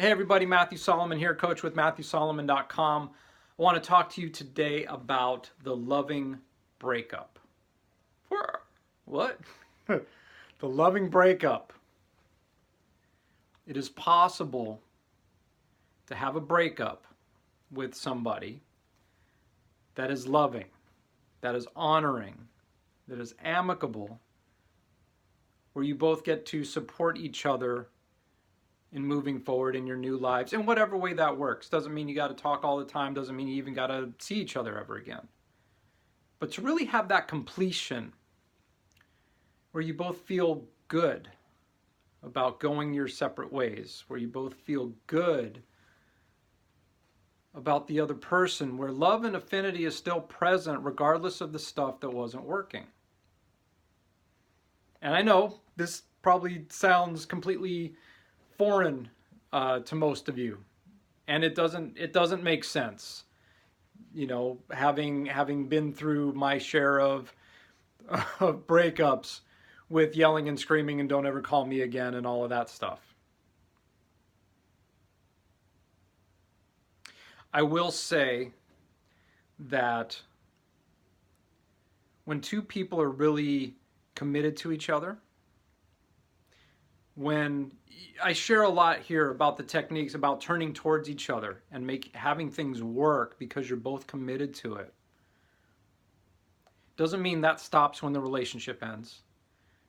Hey everybody, Matthew Solomon here, coach with MatthewSolomon.com. I want to talk to you today about the loving breakup. What? The loving breakup. It is possible to have a breakup with somebody that is loving, that is honoring, that is amicable, where you both get to support each other in moving forward in your new lives in whatever way that works. Doesn't mean you got to talk all the time, doesn't mean you even got to see each other ever again. But to really have that completion where you both feel good about going your separate ways, where you both feel good about the other person, where love and affinity is still present regardless of the stuff that wasn't working. And I know this probably sounds completely foreign to most of you, and it doesn't make sense. You know, having been through my share of breakups with yelling and screaming and don't ever call me again and all of that stuff. I will say that when two people are really committed to each other, when I share a lot here about the techniques about turning towards each other and having things work because you're both committed to it. Doesn't mean that stops when the relationship ends.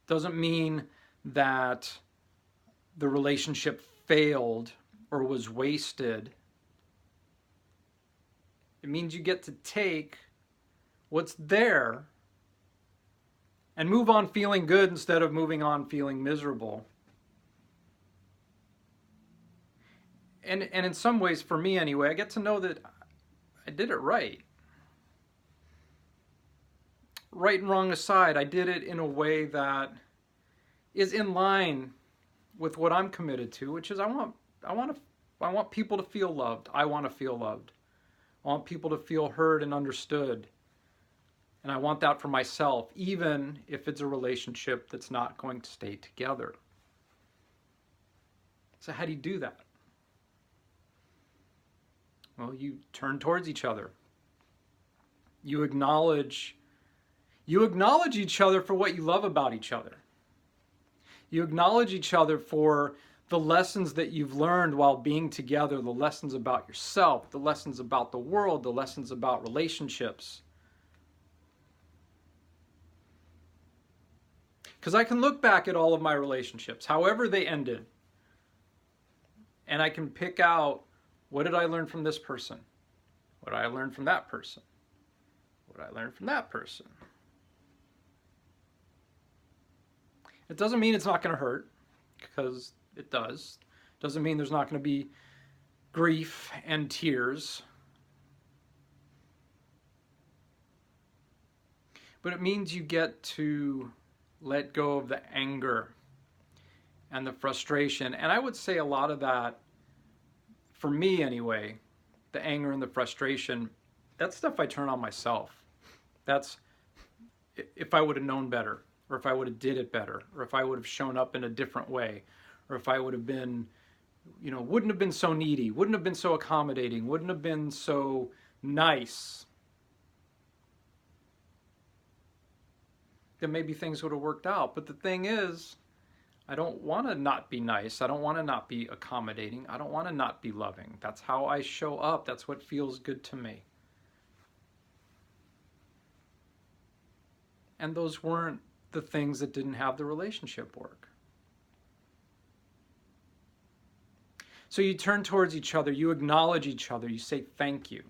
Doesn't mean that the relationship failed or was wasted. It means you get to take what's there and move on feeling good instead of moving on feeling miserable. And in some ways, for me anyway, I get to know that I did it right. Right and wrong aside, I did it in a way that is in line with what I'm committed to, which is I want people to feel loved. I want to feel loved. I want people to feel heard and understood. And I want that for myself, even if it's a relationship that's not going to stay together. So how do you do that? Well, you turn towards each other. You acknowledge each other for what you love about each other. You acknowledge each other for the lessons that you've learned while being together, the lessons about yourself, the lessons about the world, the lessons about relationships. Because I can look back at all of my relationships, however they ended, and I can pick out, what did I learn from this person? What did I learn from that person? What did I learn from that person? It doesn't mean it's not going to hurt, because it does. It doesn't mean there's not going to be grief and tears. But it means you get to let go of the anger and the frustration. And I would say a lot of that, for me anyway, the anger and the frustration, that's stuff I turn on myself. That's if I would have known better, or if I would have did it better, or if I would have shown up in a different way, or if I would have been, wouldn't have been so needy, wouldn't have been so accommodating, wouldn't have been so nice, then maybe things would have worked out. But the thing is, I don't want to not be nice. I don't want to not be accommodating. I don't want to not be loving. That's how I show up. That's what feels good to me. And those weren't the things that didn't have the relationship work. So you turn towards each other, you acknowledge each other, you say thank you.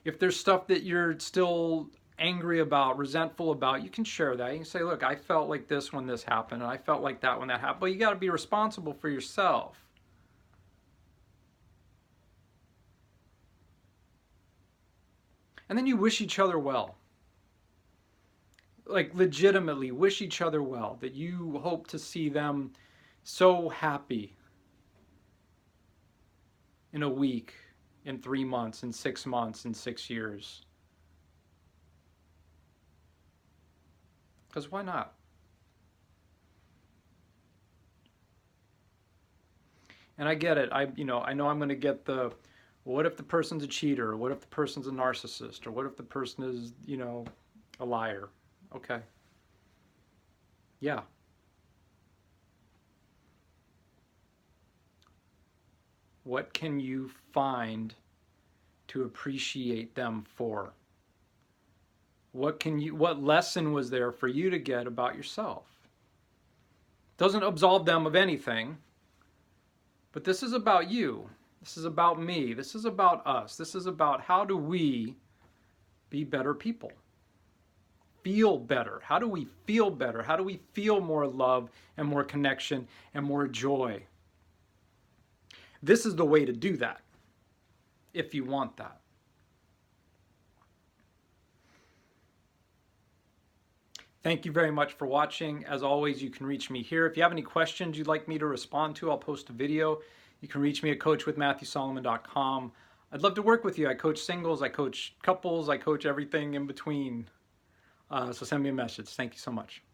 If there's stuff that you're still angry about, resentful about, you can share that. You can say, look, I felt like this when this happened, and I felt like that when that happened. But you got to be responsible for yourself. And then you wish each other well. Like legitimately wish each other well, that you hope to see them so happy in a week, in 3 months, in 6 months, in 6 years. Because why not? And I get it. I know I'm going to get the, what if the person's a cheater? Or what if the person's a narcissist? Or what if the person is, a liar? Okay. Yeah. What can you find to appreciate them for? What lesson was there for you to get about yourself? Doesn't absolve them of anything, but this is about you. This is about me. This is about us. This is about how do we be better people? Feel better. How do we feel better? How do we feel more love and more connection and more joy? This is the way to do that, if you want that. Thank you very much for watching. As always, you can reach me here. If you have any questions you'd like me to respond to, I'll post a video. You can reach me at coachwithmatthewsolomon.com. I'd love to work with you. I coach singles, I coach couples, I coach everything in between. So send me a message. Thank you so much.